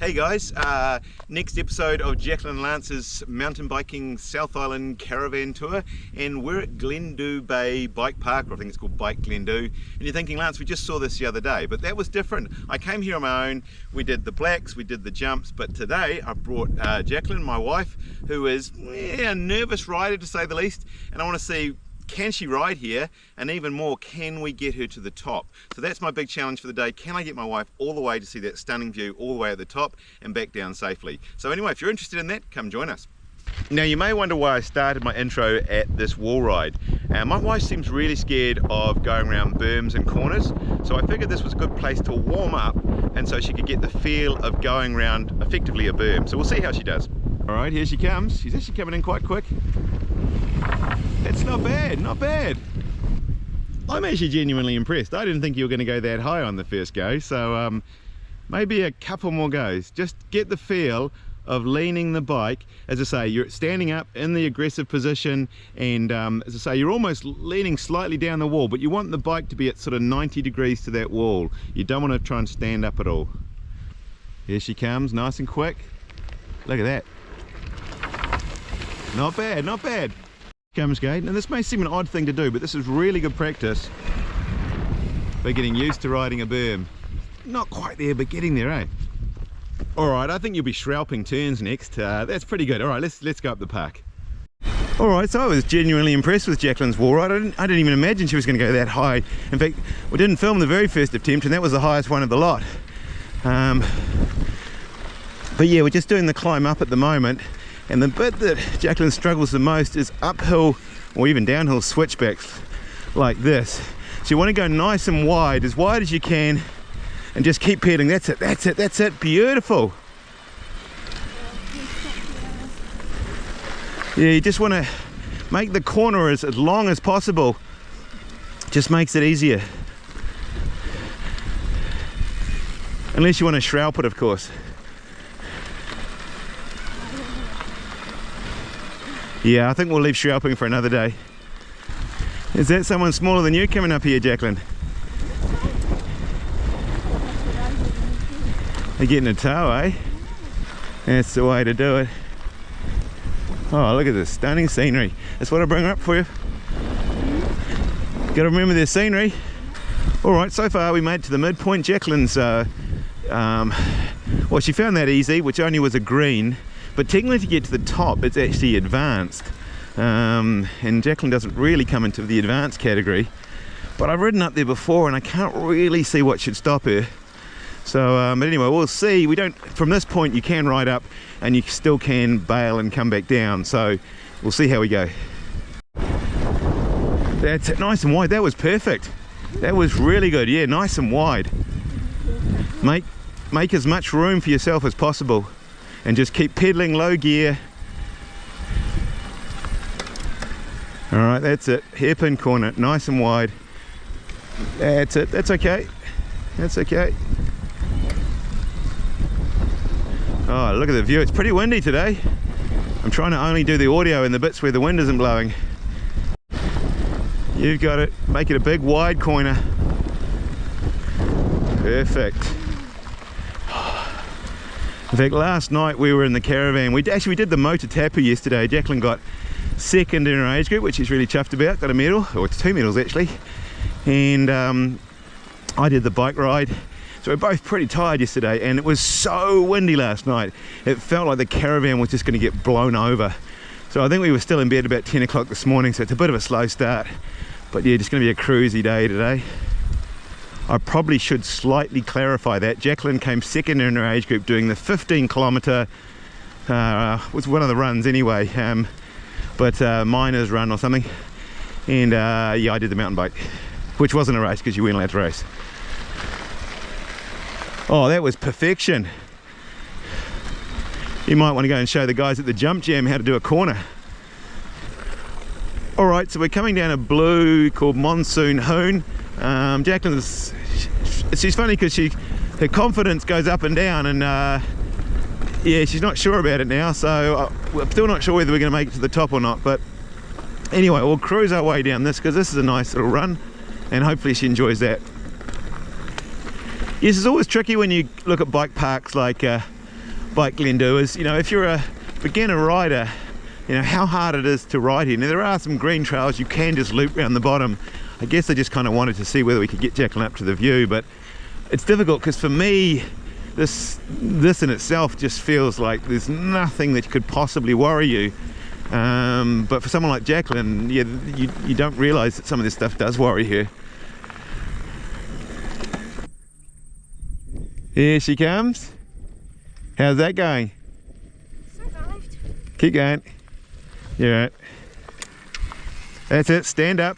Hey guys, next episode of Jacqueline and Lance's mountain biking South Island caravan tour, and we're at Glendhu Bay Bike Park, or I think it's called Bike Glendhu. And you're thinking, Lance, we just saw this the other day, but that was different. I came here on my own, we did the blacks, we did the jumps, but today I brought Jacqueline, my wife, who is a nervous rider to say the least, and I want to see, can she ride here, and even more, can we get her to the top? So that's my big challenge for the day. Can I get my wife all the way to see that stunning view all the way at the top and back down safely? So anyway, if you're interested in that, come join us. Now you may wonder why I started my intro at this wall ride. My wife seems really scared of going around berms and corners, so I figured this was a good place to warm up and so she could get the feel of going around effectively a berm. So we'll see how she does. All right, here she comes. She's actually coming in quite quick. It's not bad, not bad. I'm actually genuinely impressed. I didn't think you were going to go that high on the first go, so maybe a couple more goes. Just get the feel of leaning the bike. As I say, you're standing up in the aggressive position, and as I say, you're almost leaning slightly down the wall, but you want the bike to be at sort of 90 degrees to that wall. You don't want to try and stand up at all. Here she comes, nice and quick. Look at that. Not bad, not bad. Comes Gate, and this may seem an odd thing to do, but this is really good practice for getting used to riding a berm. Not quite there, but getting there, eh? Alright, I think you'll be shrouping turns next. That's pretty good. Alright, let's go up the park. Alright, so I was genuinely impressed with Jacqueline's wall ride. I didn't even imagine she was going to go that high. In fact, we didn't film the very first attempt, and that was the highest one of the lot. But yeah, we're just doing the climb up at the moment. And the bit that Jacqueline struggles the most is uphill or even downhill switchbacks like this. So you want to go nice and wide as you can, and just keep pedaling. That's it, that's it, that's it. Beautiful. Yeah, you just want to make the corner as long as possible. Just makes it easier. Unless you want to shroup it, of course. Yeah, I think we'll leave shrouping for another day. Is that someone smaller than you coming up here, Jacqueline? They're getting a tow, eh? That's the way to do it. Oh, look at this stunning scenery. That's what I bring up for you. Got to remember their scenery. Alright, so far we made it to the midpoint. Jacqueline's, well, she found that easy, which only was a green. But technically to get to the top, it's actually advanced. And Jacqueline doesn't really come into the advanced category. But I've ridden up there before and I can't really see what should stop her. So, but anyway, we'll see. From this point you can ride up and you still can bail and come back down. So we'll see how we go. That's it, nice and wide. That was perfect. That was really good. Yeah, nice and wide. Make as much room for yourself as possible. And just keep pedaling low gear. Alright, that's it. Hairpin corner, nice and wide. That's it, that's okay. That's okay. Oh, look at the view. It's pretty windy today. I'm trying to only do the audio in the bits where the wind isn't blowing. You've got it. Make it a big wide corner. Perfect. In fact, last night we were in the caravan. We did the motor tapu yesterday. Jacqueline got second in her age group, which she's really chuffed about. Got a medal, or it's 2 medals actually. And I did the bike ride. So we're both pretty tired yesterday, and it was so windy last night. It felt like the caravan was just going to get blown over. So I think we were still in bed about 10 o'clock this morning, so it's a bit of a slow start. But yeah, just going to be a cruisy day today. I probably should slightly clarify that. Jacqueline came second in her age group doing the 15-kilometre, was one of the runs anyway, but miners run or something. And yeah, I did the mountain bike, which wasn't a race because you weren't allowed to race. Oh, that was perfection. You might want to go and show the guys at the Jump Jam how to do a corner. Alright, so we're coming down a blue called Monsoon Hoon. Jacqueline's, she's funny because her confidence goes up and down, and yeah, she's not sure about it now, so we're still not sure whether we're going to make it to the top or not. But anyway, we'll cruise our way down this because this is a nice little run, and hopefully she enjoys that. Yes, it's always tricky when you look at bike parks like Bike Glendhu is, you know, if you're a beginner rider, you know how hard it is to ride here. Now there are some green trails you can just loop around the bottom. I guess I just kind of wanted to see whether we could get Jacqueline up to the view, but it's difficult because for me this in itself just feels like there's nothing that could possibly worry you, but for someone like Jacqueline, yeah, you don't realize that some of this stuff does worry her. Here she comes. How's that going? Survived. Keep going. You're right. That's it. Stand up.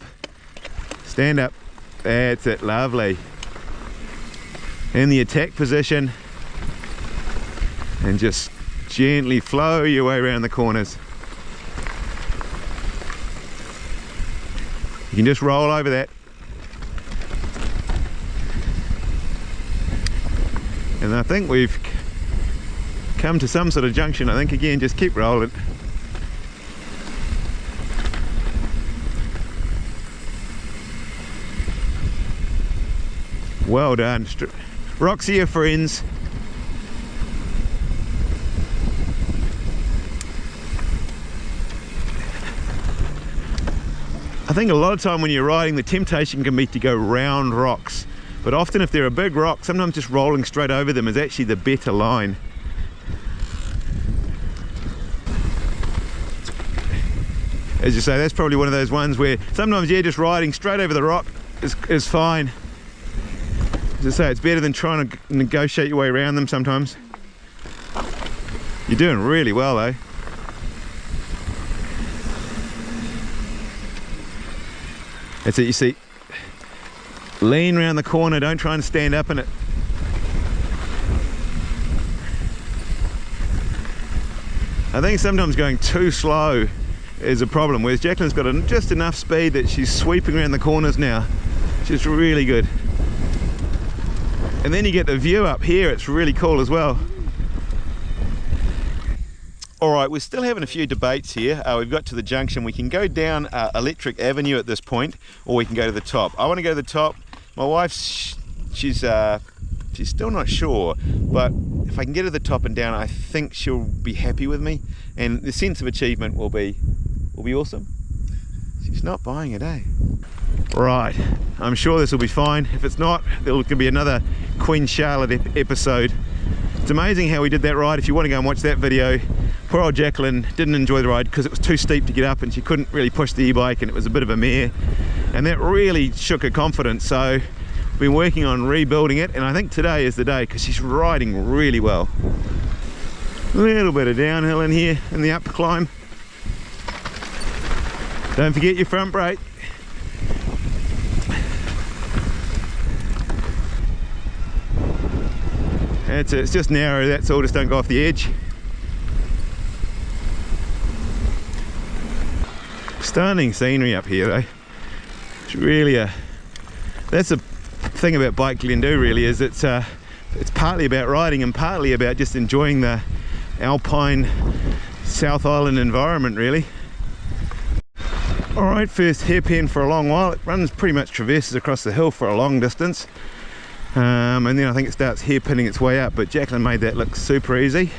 Stand up. That's it. Lovely. In the attack position. And just gently flow your way around the corners. You can just roll over that. And I think we've come to some sort of junction. I think again, just keep rolling. Well done. Rocks are your friends. I think a lot of time when you're riding, the temptation can be to go round rocks, but often if they're a big rock, sometimes just rolling straight over them is actually the better line. As you say, that's probably one of those ones where sometimes, yeah, just riding straight over the rock is fine. As I say, it's better than trying to negotiate your way around them sometimes. You're doing really well though. That's it, you see. Lean around the corner, don't try and stand up in it. I think sometimes going too slow is a problem, whereas Jacqueline's got just enough speed that she's sweeping around the corners now, which is really good. And then you get the view up here, it's really cool as well. Alright, we're still having a few debates here. We've got to the junction. We can go down Electric Avenue at this point, or we can go to the top. I want to go to the top. My wife's, she's still not sure, but if I can get to the top and down, I think she'll be happy with me, and the sense of achievement will be awesome. She's not buying it, eh? Right, I'm sure this will be fine. If it's not, there could be another Queen Charlotte episode. It's amazing how we did that ride. If you want to go and watch that video, poor old Jacqueline didn't enjoy the ride because it was too steep to get up and she couldn't really push the e-bike and it was a bit of a mare, and that really shook her confidence. So we've been working on rebuilding it, and I think today is the day because she's riding really well. A little bit of downhill in here in the up climb. Don't forget your front brake. That's it, it's just narrow, that's all, just don't go off the edge. Stunning scenery up here though. It's really that's the thing about Bike Glendhu really, is it's partly about riding and partly about just enjoying the alpine South Island environment really. Alright, first hairpin for a long while. It runs pretty much traverses across the hill for a long distance. And then I think it starts hairpinning its way up, but Jacqueline made that look super easy.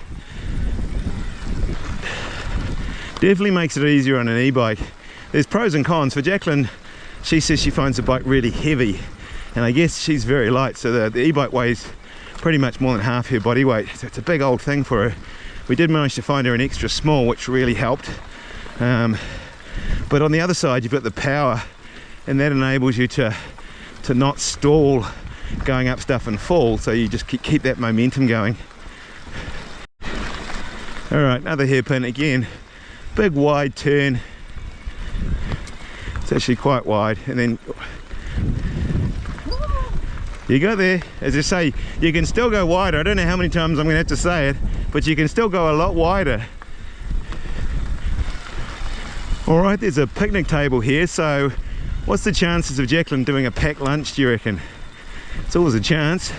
Definitely makes it easier on an e-bike. There's pros and cons. For Jacqueline, she says she finds the bike really heavy, and I guess she's very light, so the e-bike weighs pretty much more than half her body weight, so it's a big old thing for her. We did manage to find her an extra small, which really helped. But on the other side, you've got the power, and that enables you to not stall going up stuff and fall, so you just keep that momentum going. All right, another hairpin again, big wide turn. It's actually quite wide, and then you go there. As I say, you can still go wider. I don't know how many times I'm going to have to say it, but you can still go a lot wider. All right, there's a picnic table here, so what's the chances of Jacqueline doing a packed lunch, do you reckon? It's always a chance.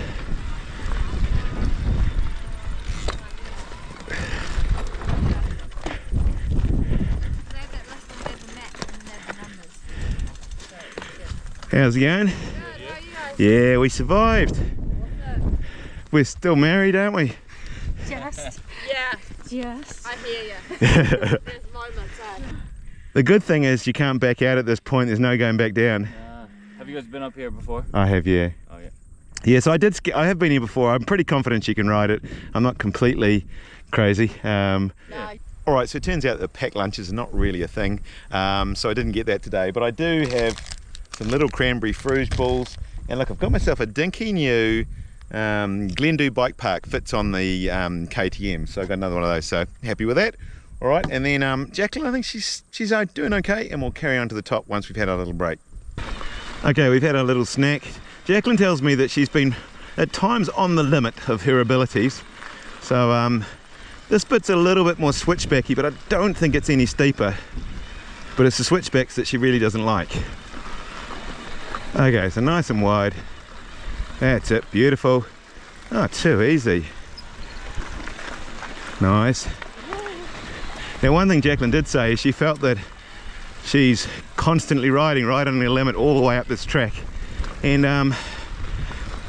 How's it going? Good, Yeah, we survived. We're still married, aren't we? Just. Yeah, Just. I hear you. There's moments, eh? The good thing is you can't back out at this point. There's no going back down. Have you guys been up here before? I have, yeah. Oh yeah. Yeah, so I have been here before. I'm pretty confident she can ride it. I'm not completely crazy. No. All right, so it turns out that packed lunches are not really a thing. So I didn't get that today, but I do have some little cranberry fruge balls. And look, I've got myself a dinky new Glendhu bike park. Fits on the KTM, so I got another one of those. So happy with that. All right, and then Jacqueline, I think she's doing okay, and we'll carry on to the top once we've had our little break. Okay, we've had a little snack. Jacqueline tells me that she's been at times on the limit of her abilities. So this bit's a little bit more switchbacky, but I don't think it's any steeper. But it's the switchbacks that she really doesn't like. Okay, so nice and wide. That's it, beautiful. Oh, too easy. Nice. Now, one thing Jacqueline did say is she felt that she's constantly riding right on the limit all the way up this track. And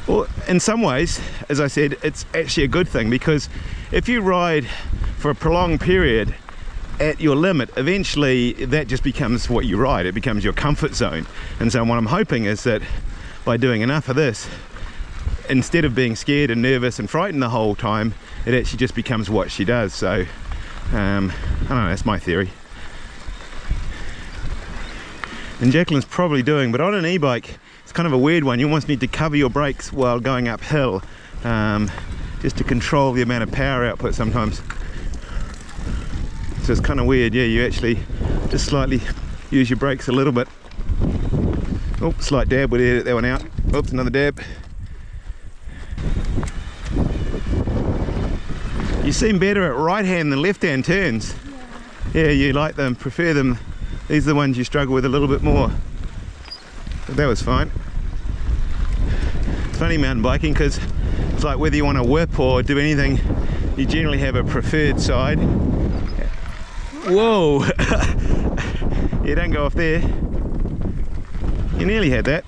well, in some ways, as I said, it's actually a good thing, because if you ride for a prolonged period at your limit, eventually that just becomes what you ride. It becomes your comfort zone. And so what I'm hoping is that by doing enough of this, instead of being scared and nervous and frightened the whole time, it actually just becomes what she does. So I don't know, that's my theory. And Jacqueline's probably doing, but on an e-bike it's kind of a weird one. You almost need to cover your brakes while going uphill, just to control the amount of power output sometimes. So it's kind of weird. Yeah, you actually just slightly use your brakes a little bit. Oh, slight dab, we'll edit that one out. Oops, another dab. You seem better at right hand than left hand turns. Yeah, you like them, prefer them. These are the ones you struggle with a little bit more. But that was fine. It's funny mountain biking, because it's like whether you want to whip or do anything, you generally have a preferred side. Whoa! Yeah, don't go off there. You nearly had that.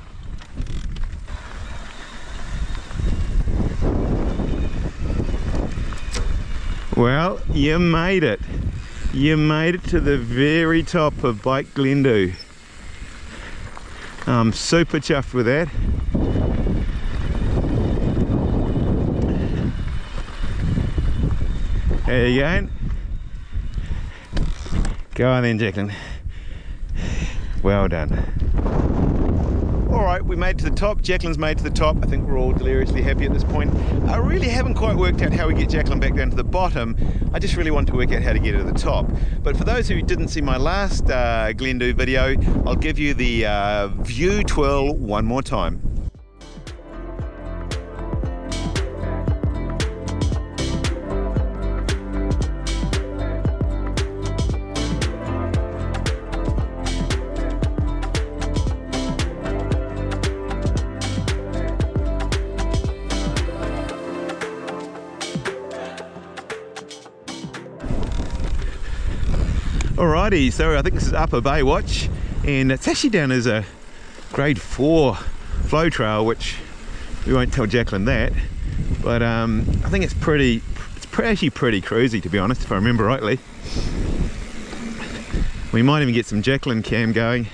Well, you made it. You made it to the very top of Bike Glendhu. I'm super chuffed with that. There you go. Go on then, Jacqueline. Well done. Alright, we made it to the top. Jacqueline's made it to the top. I think we're all deliriously happy at this point. I really haven't quite worked out how we get Jacqueline back down to the bottom. I just really want to work out how to get her to the top. But for those who didn't see my last Glendhu video, I'll give you the view twirl one more time. Alrighty, so I think this is Upper Bay Watch, and it's actually down as a grade 4 flow trail, which we won't tell Jacqueline that, but I think it's actually pretty cruisy, to be honest, if I remember rightly. We might even get some Jacqueline cam going.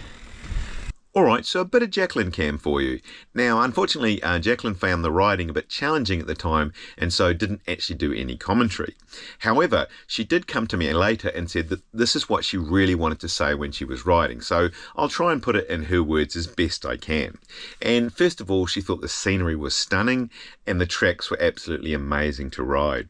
Alright, so a bit of Jacqueline cam for you. Now, unfortunately, Jacqueline found the riding a bit challenging at the time, and so didn't actually do any commentary. However, she did come to me later and said that this is what she really wanted to say when she was riding, so I'll try and put it in her words as best I can. And first of all, she thought the scenery was stunning, and the tracks were absolutely amazing to ride.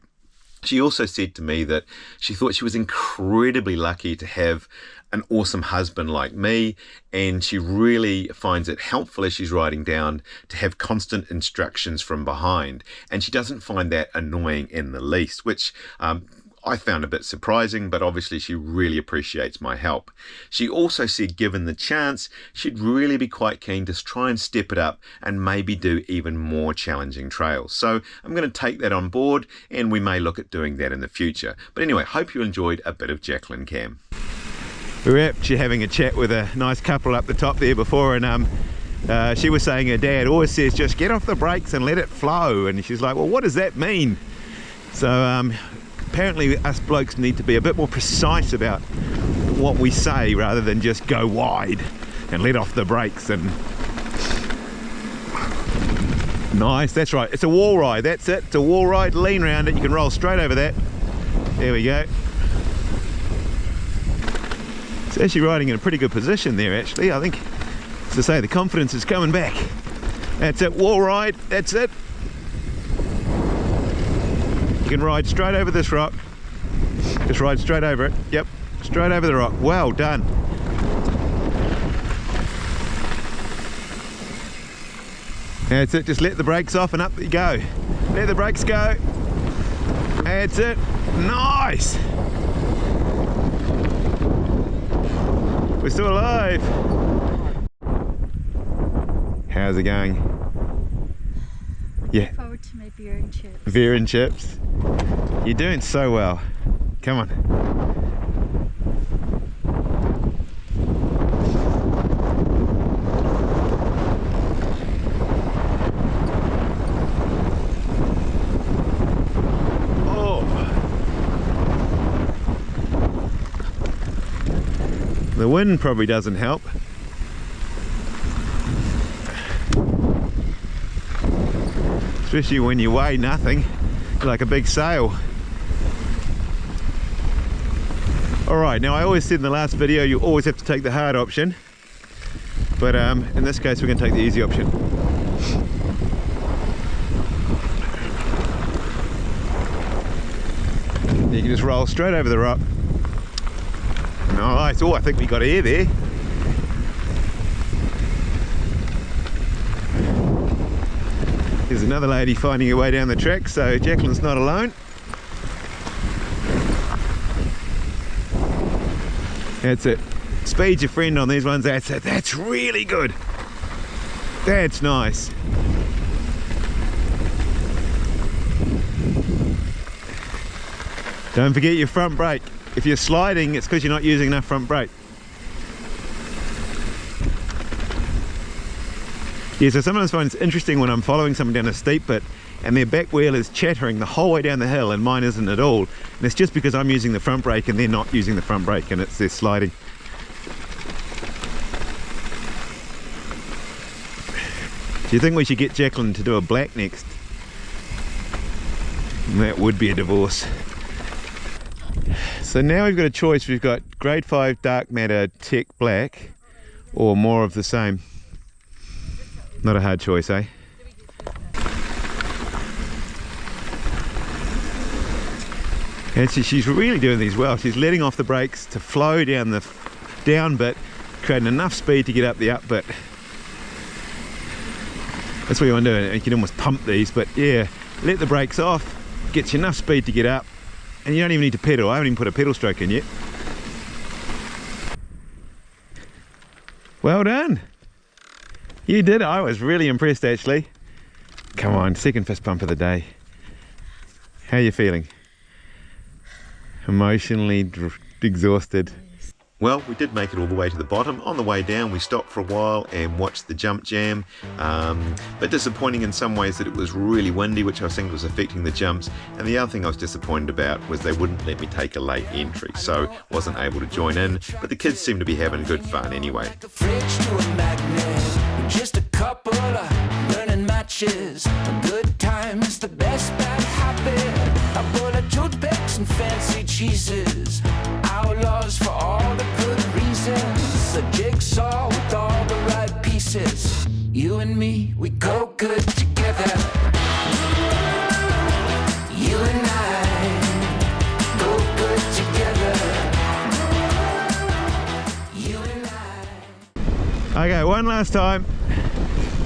She also said to me that she thought she was incredibly lucky to have an awesome husband like me, and she really finds it helpful as she's riding down to have constant instructions from behind, and she doesn't find that annoying in the least, which I found a bit surprising, but obviously she really appreciates my help. She also said given the chance, she'd really be quite keen to try and step it up and maybe do even more challenging trails. So I'm going to take that on board, and we may look at doing that in the future. But anyway, hope you enjoyed a bit of Jacqueline cam. We were actually having a chat with a nice couple up the top there before, and she was saying her dad always says just get off the brakes and let it flow, and she's like, well, what does that mean? So apparently us blokes need to be a bit more precise about what we say rather than just go wide and let off the brakes. And nice, that's right, it's a wall ride, that's it, it's a wall ride. Lean round it, you can roll straight over that. There we go. It's actually riding in a pretty good position there actually. I think, as I say, the confidence is coming back. That's it, wall ride, that's it. You can ride straight over this rock. Just ride straight over it. Yep, straight over the rock. Well done. That's it, just let the brakes off and up you go. Let the brakes go. That's it. Nice. We're still alive. How's it going? Yeah. Forward to my beer and chips. Beer and chips. You're doing so well. Come on. Oh. The wind probably doesn't help. Especially when you weigh nothing, like a big sail. Alright, now I always said in the last video you always have to take the hard option, but in this case we're going to take the easy option. You can just roll straight over the rock. Nice. Oh, I think we got air there. There's another lady finding her way down the track, so Jacqueline's not alone. That's it. Speed your friend on these ones. That's it. That's really good. That's nice. Don't forget your front brake. If you're sliding, it's because you're not using enough front brake. Yeah, so sometimes I find it's interesting when I'm following someone down a steep bit and their back wheel is chattering the whole way down the hill and mine isn't at all. And it's just because I'm using the front brake and they're not using the front brake and they're sliding. Do you think we should get Jacqueline to do a black next? That would be a divorce. So now we've got a choice. We've got grade 5 dark matter tech black or more of the same. Not a hard choice, eh? And she's really doing these well. She's letting off the brakes to flow down the down bit, creating enough speed to get up the up bit. That's what you want to do. You can almost pump these, but yeah, let the brakes off, gets you enough speed to get up, and you don't even need to pedal. I haven't even put a pedal stroke in yet. Well done. You did it. I was really impressed actually. Come on, second fist pump of the day. How are you feeling? Emotionally exhausted. Well, we did make it all the way to the bottom. On the way down, we stopped for a while and watched the jump jam. But disappointing in some ways that it was really windy, which I think was affecting the jumps. And the other thing I was disappointed about was they wouldn't let me take a late entry, so wasn't able to join in. But the kids seemed to be having good fun anyway. Just a couple of burning matches. A good time is the best bad habit. A bowl of toothpicks and fancy cheeses. Outlaws for all the good reasons. A jigsaw with all the right pieces. You and me, we go good together. You and I go good together. You and I. Okay, one last time.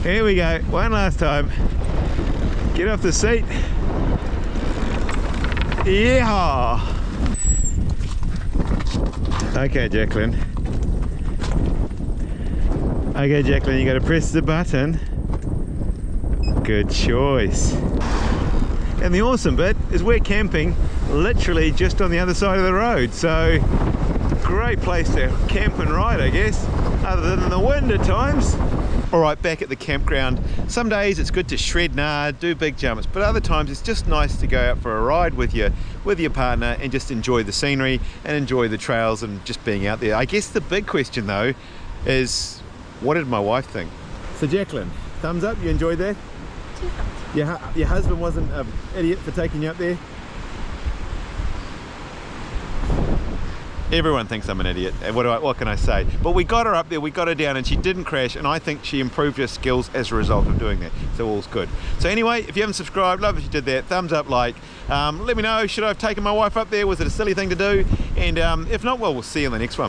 Here we go, one last time. Get off the seat. Yeah. Okay, Jacqueline. Okay, Jacqueline, you got to press the button. Good choice. And the awesome bit is we're camping literally just on the other side of the road, so great place to camp and ride, I guess, other than the wind at times. Alright, back at the campground. Some days it's good to shred nard, do big jumps, but other times it's just nice to go out for a ride with your partner and just enjoy the scenery and enjoy the trails and just being out there. I guess the big question though is, what did my wife think? So Jacqueline, thumbs up, you enjoyed that? 2 thumbs. Your husband wasn't an idiot for taking you up there? Everyone thinks I'm an idiot, and what can I say? But we got her up there, we got her down, and she didn't crash, and I think she improved her skills as a result of doing that. So all's good. So anyway, if you haven't subscribed, love if you did that. Thumbs up, like. Let me know, should I have taken my wife up there? Was it a silly thing to do? And if not, well, we'll see you in the next one.